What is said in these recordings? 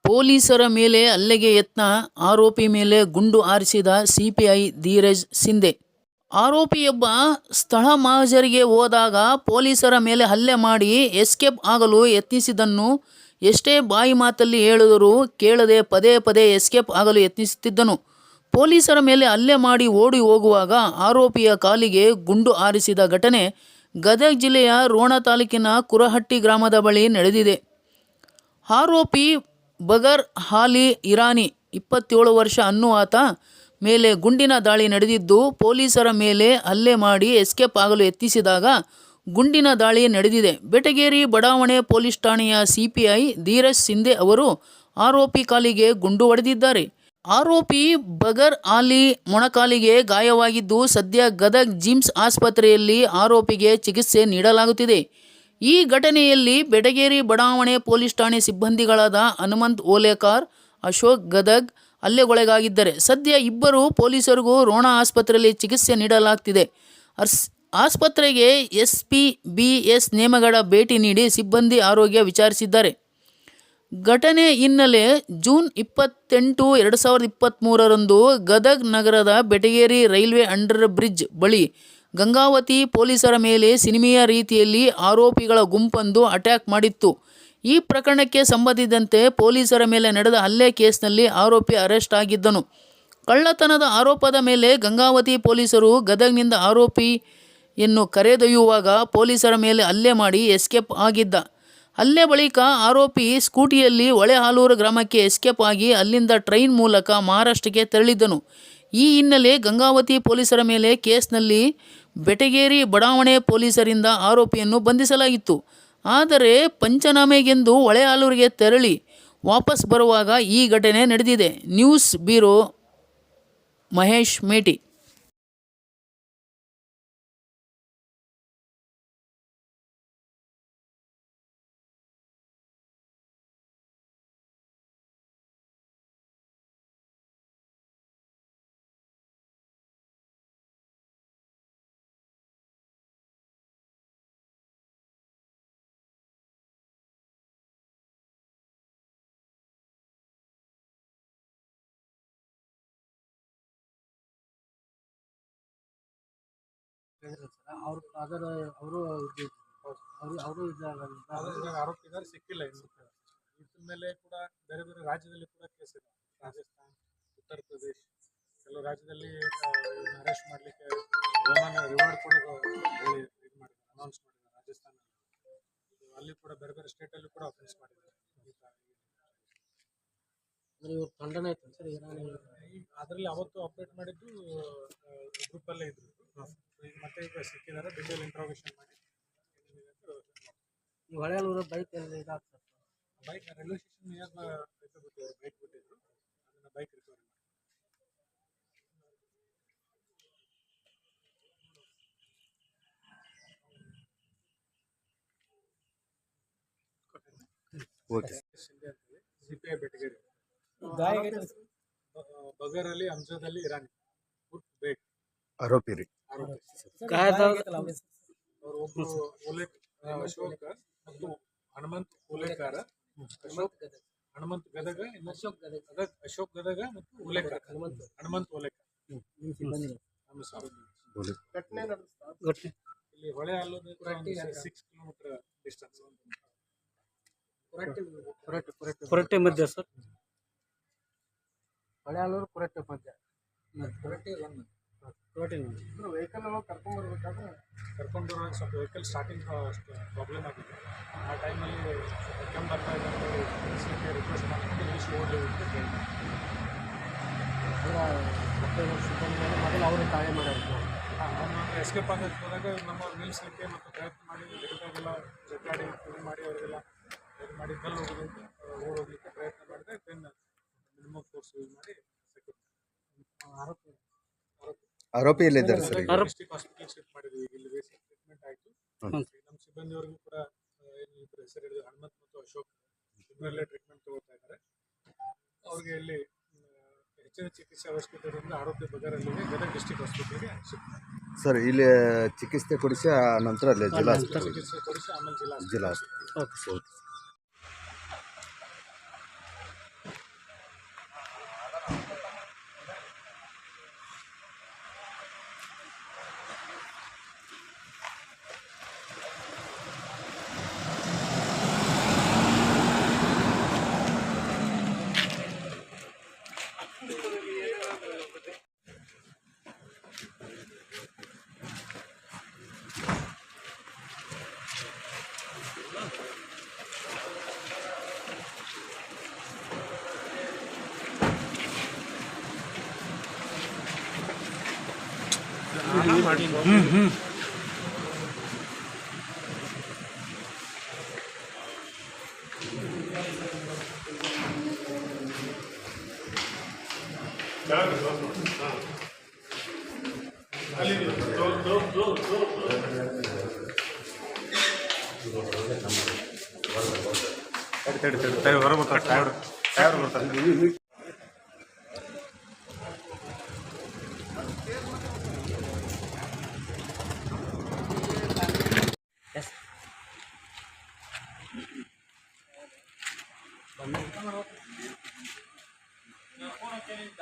ಪೊಲೀಸರ ಮೇಲೆ ಹಲ್ಲೆಗೆ ಯತ್ನ, ಆರೋಪಿ ಮೇಲೆ ಗುಂಡು ಹಾರಿಸಿದ ಸಿಪಿಐ ಧೀರಜ್ ಸಿಂಧೆ. ಆರೋಪಿಯೊಬ್ಬ ಸ್ಥಳ ಮಹಜರಿಗೆ ಹೋದಾಗ ಪೊಲೀಸರ ಮೇಲೆ ಹಲ್ಲೆ ಮಾಡಿ ಎಸ್ಕೇಪ್ ಆಗಲು ಯತ್ನಿಸಿದ್ದನ್ನು ಎಷ್ಟೇ ಬಾಯಿ ಮಾತಲ್ಲಿ ಹೇಳಿದರೂ ಕೇಳದೆ ಪದೇ ಪದೇ ಎಸ್ಕೇಪ್ ಆಗಲು ಯತ್ನಿಸುತ್ತಿದ್ದನು. ಪೊಲೀಸರ ಮೇಲೆ ಹಲ್ಲೆ ಮಾಡಿ ಓಡಿ ಹೋಗುವಾಗ ಆರೋಪಿಯ ಕಾಲಿಗೆ ಗುಂಡು ಹಾರಿಸಿದ ಘಟನೆ ಗದಗ ಜಿಲ್ಲೆಯ ರೋಣ ತಾಲೂಕಿನ ಕುರಹಟ್ಟಿ ಗ್ರಾಮದ ಬಳಿ ನಡೆದಿದೆ. ಆರೋಪಿ ಬಗರ್ ಅಲಿ ಇರಾನಿ 27 ವರ್ಷ ಅನ್ನುವಾತ ಮೇಲೆ ಗುಂಡಿನ ದಾಳಿ ನಡೆದಿದ್ದು, ಪೊಲೀಸರ ಮೇಲೆ ಹಲ್ಲೆ ಮಾಡಿ ಎಸ್ಕೇಪ್ ಆಗಲು ಯತ್ನಿಸಿದಾಗ ಗುಂಡಿನ ದಾಳಿ ನಡೆದಿದೆ. ಬೆಟಗೇರಿ ಬಡಾವಣೆ ಪೊಲೀಸ್ ಠಾಣೆಯ ಸಿಪಿಐ ಧೀರಜ್ ಸಿಂಧೆ ಅವರು ಆರೋಪಿ ಕಾಲಿಗೆ ಗುಂಡು ಹೊಡೆದಿದ್ದಾರೆ. ಆರೋಪಿ ಬಗರ್ ಅಲಿ ಮೊಣಕಾಲಿಗೆ ಗಾಯವಾಗಿದ್ದು, ಸದ್ಯ ಗದಗ ಜಿಮ್ಸ್ ಆಸ್ಪತ್ರೆಯಲ್ಲಿ ಆರೋಪಿಗೆ ಚಿಕಿತ್ಸೆ ನೀಡಲಾಗುತ್ತಿದೆ. ಈ ಘಟನೆಯಲ್ಲಿ ಬೆಟಗೇರಿ ಬಡಾವಣೆ ಪೊಲೀಸ್ ಠಾಣೆ ಸಿಬ್ಬಂದಿಗಳಾದ ಹನುಮಂತ್ ಓಲೇಕಾರ್, ಅಶೋಕ್ ಗದಗ್ ಹಲ್ಲೆಗೊಳಗಾಗಿದ್ದಾರೆ. ಸದ್ಯ ಇಬ್ಬರು ಪೊಲೀಸರಿಗೂ ರೋಣ ಆಸ್ಪತ್ರೆಯಲ್ಲಿ ಚಿಕಿತ್ಸೆ ನೀಡಲಾಗ್ತಿದೆ. ಆಸ್ಪತ್ರೆಗೆ ಎಸ್ಪಿ ಬಿ.ಎಸ್. ನೇಮಗೌಡ ಭೇಟಿ ನೀಡಿ ಸಿಬ್ಬಂದಿ ಆರೋಗ್ಯ ವಿಚಾರಿಸಿದ್ದಾರೆ. ಘಟನೆ ಹಿನ್ನೆಲೆ ಜೂನ್ 28, 2023ರಂದು ಗದಗ ನಗರದ ಬೆಟಗೇರಿ ರೈಲ್ವೆ ಅಂಡರ್ ಬ್ರಿಡ್ಜ್ ಬಳಿ ಗಂಗಾವತಿ ಪೊಲೀಸರ ಮೇಲೆ ಸಿನಿಮೀಯ ರೀತಿಯಲ್ಲಿ ಆರೋಪಿಗಳ ಗುಂಪೊಂದು ಅಟ್ಯಾಕ್ ಮಾಡಿತ್ತು. ಈ ಪ್ರಕರಣಕ್ಕೆ ಸಂಬಂಧಿಸಿದಂತೆ ಪೊಲೀಸರ ಮೇಲೆ ನಡೆದ ಹಲ್ಲೆ ಕೇಸ್ನಲ್ಲಿ ಆರೋಪಿ ಅರೆಸ್ಟ್ ಆಗಿದ್ದನು. ಕಳ್ಳತನದ ಆರೋಪದ ಮೇಲೆ ಗಂಗಾವತಿ ಪೊಲೀಸರು ಗದಗ್ನಿಂದ ಆರೋಪಿಯನ್ನು ಕರೆದೊಯ್ಯುವಾಗ ಪೊಲೀಸರ ಮೇಲೆ ಹಲ್ಲೆ ಮಾಡಿ ಎಸ್ಕೇಪ್ ಆಗಿದ್ದ. ಹಲ್ಲೆ ಬಳಿಕ ಆರೋಪಿ ಸ್ಕೂಟಿಯಲ್ಲಿ ಹೊಳೆಹಾಲೂರು ಗ್ರಾಮಕ್ಕೆ ಎಸ್ಕೇಪ್ ಆಗಿ ಅಲ್ಲಿಂದ ಟ್ರೈನ್ ಮೂಲಕ ಮಹಾರಾಷ್ಟ್ರಕ್ಕೆ ತೆರಳಿದ್ದನು. ಈ ಹಿನ್ನೆಲೆ ಗಂಗಾವತಿ ಪೊಲೀಸರ ಮೇಲೆ ಕೇಸ್ನಲ್ಲಿ ಬೆಟಗೇರಿ ಬಡಾವಣೆ ಪೊಲೀಸರಿಂದ ಆರೋಪಿಯನ್ನು ಬಂಧಿಸಲಾಗಿತ್ತು. ಆದರೆ ಪಂಚನಾಮೆಗೆಂದು ಹೊಳೆಹಾಲೂರಿಗೆ ತೆರಳಿ ವಾಪಸ್ ಬರುವಾಗ ಈ ಘಟನೆ ನಡೆದಿದೆ. ನ್ಯೂಸ್ ಬ್ಯೂರೋ, ಮಹೇಶ್ ಮೇಟಿ. ಅವರು ಆರೋಪಿದಾರು ಸಿಕ್ಕಿಲ್ಲ. ಇದ್ರ ಮೇಲೆ ಕೂಡ ಬೇರೆ ಬೇರೆ ರಾಜ್ಯದಲ್ಲಿ ಕೂಡ ಕೇಸ್ ಇದೆ. ರಾಜಸ್ಥಾನ್, ಉತ್ತರ ಪ್ರದೇಶ್ ಕೆಲವು ರಾಜ್ಯದಲ್ಲಿ ಅರೆಸ್ಟ್ ಮಾಡಲಿಕ್ಕೆ ರಿವಾರ್ಡ್ ಕೂಡ ಅನೌನ್ಸ್ ಮಾಡಿದ್ದಾರೆ. ರಾಜಸ್ಥಾನ ಅಲ್ಲಿ ಕೂಡ ಬೇರೆ ಬೇರೆ ಸ್ಟೇಟಲ್ಲಿ ಕೂಡ ಅಫೆನ್ಸ್ ಮಾಡಿದ್ದಾರೆ. ಖಂಡನೆ ಆಯ್ತು ಸರ್. ಅದರಲ್ಲಿ ಅವತ್ತು ಅಪ್ಡೇಟ್ ಮಾಡಿದ್ದು ಗ್ರೂಪಲ್ಲೇ ಇದ್ರು. ಮತ್ತೆ ಈಗ ಸಿಕ್ಕಿದ್ದಾರೆ, ಡಿಟೇಲ್ ಇಂಟ್ರೋಗೇಷನ್ ಮಾಡಿ. ಈ ಹೊಳೆಯಲ್ಲೂರು ಬೈಕ್ ಎಲ್ಲ ಇದಾಗ್ತದೆ. Bike railway station near bike ಬಿಟ್ಟಿದ್ರು, ಅದನ್ನ ಬೈಕ್ ರಿಕವರಿ ಮಾಡಿ. ಸಿಪಿಐ ಬೆಟಗೇರಿ. ಬಗರ್ ಅಲಿ ಅಮ್ಜದ್ ಅಲಿ ಇರಾನಿ ಬೇಕ್ ಆರೋಪಿ ರೀ. ಅಶೋಕ್ ಮತ್ತು ಹನುಮಂತ್ ಓಲೇಕಾರ, ಹನುಮಂತ್ ಗದಗ, ಅಶೋಕ್ ಗದಗ ಮತ್ತು ಓಲೇಕಾರ, ಹನುಮಂತ್ ಓಲೇಕಾರ. ಘಟನೆ ಇಲ್ಲಿ ಹೊಳೆಹಾಲೂರು 6 ಕಿಲೋಮೀಟರ್ ಡಿಸ್ಟೆನ್ಸ್. ಕೊರಟೆ ಮಧ್ಯ ಸರ್, ಹೊಳೆಹಾಲೂರು ಕೊರಟೆ ಮಧ್ಯ. ವೆಹಿಕಲ್ ಕರ್ಕೊಂಡು ಬರುವಾಗ ಸ್ವಲ್ಪ ವೆಹಿಕಲ್ ಸ್ಟಾರ್ಟಿಂಗ್ ಪ್ರಾಬ್ಲಮ್ ಆಗಿದೆ. ಆ ಟೈಮಲ್ಲಿ ಕೆಮ್ಮು ಬರ್ತಾ ಇದೆ ಅಂತ ರಿಕ್ವೆಸ್ಟ್ ಮಾಡ್ಕೊಂಡು ಇಷ್ಟು ಓಡಿ ಮೊದಲು ಅವರು ತಾಳೆ ಮಾಡ್ಯಾರ. ಅವ್ರನ್ನ ಎಸ್ಕೇಪ್ ಆಗೋಕ್ಕೆ ಹೋದಾಗ ನಮ್ಮವ್ರು ನಿಲ್ಲಿಸಲಿಕ್ಕೆ ಮತ್ತು ಪ್ರಯತ್ನ ಮಾಡಿ ಗಿಡದಾಗೆಲ್ಲ ಜಗ್ಗಾಡಿ ಇದು ಮಾಡಿ ಅವರಿಗೆಲ್ಲ ಇದು ಮಾಡಿ ಕಲ್ಲು ಹೋಗ್ಲಿಕ್ಕೆ ಪ್ರಯತ್ನ ಮಾಡಿದ್ರೆ ದೆನ್ ಮಿನಿಮಮ್ ಫೋರ್ಸ್ ಯೂಸ್ ಮಾಡಿ ಆರೋಪಿ ಎಲ್ಲಿದ್ದಾರೆ ಸರ್? ಡಿಸ್ಟ್ರಿಕ್ಟ್ ಹಾಸ್ಪಿಟಲ್ ಶಿಫ್ಟ್ ಮಾಡಿದ್ವಿ. ಇಲ್ಲಿ ಬೇಸಿಕ್ ಟ್ರೀಟ್ಮೆಂಟ್ ಆಯಿತು. ನಮ್ಮ ಸಿಬ್ಬಂದಿಯವರಿಗೂ ಕೂಡ ಇಬ್ಬರು ಹೆಸರು ಹಿಡಿದು ಹನುಮಂತ್ ಮತ್ತು ಅಶೋಕ್ ಇಬ್ಬರಲ್ಲೇ ಟ್ರೀಟ್ಮೆಂಟ್ ತಗೋತಾ ಇದ್ದಾರೆ. ಅವ್ರಿಗೆ ಇಲ್ಲಿ ಹೆಚ್ಚಿನ ಚಿಕಿತ್ಸೆ ಅವಶ್ಯಕತೆ ಇರೋದ್ರಿಂದ ಆರೋಪಿ ಬಗರಲ್ಲಿ ಗದಗ ಡಿಸ್ಟ್ರಿಕ್ಟ್ ಹಾಸ್ಪಿಟಲ್ಗೆ ಶಿಫ್ಟ್ ಮಾಡಿದ್ವಿ ಸರ್. ಇಲ್ಲಿ ಚಿಕಿತ್ಸೆ ಕೊಡಿಸಿ ನಂತರ ಅಲ್ಲಿ ಜಿಲ್ಲಾ ಚಿಕಿತ್ಸೆ ಕೊಡಿಸಿ ಆಮೇಲೆ ಜಿಲ್ಲಾ ಜಿಲ್ಲಾ. Okay sir.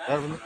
ಯಾರು ಬಂದ್ರು?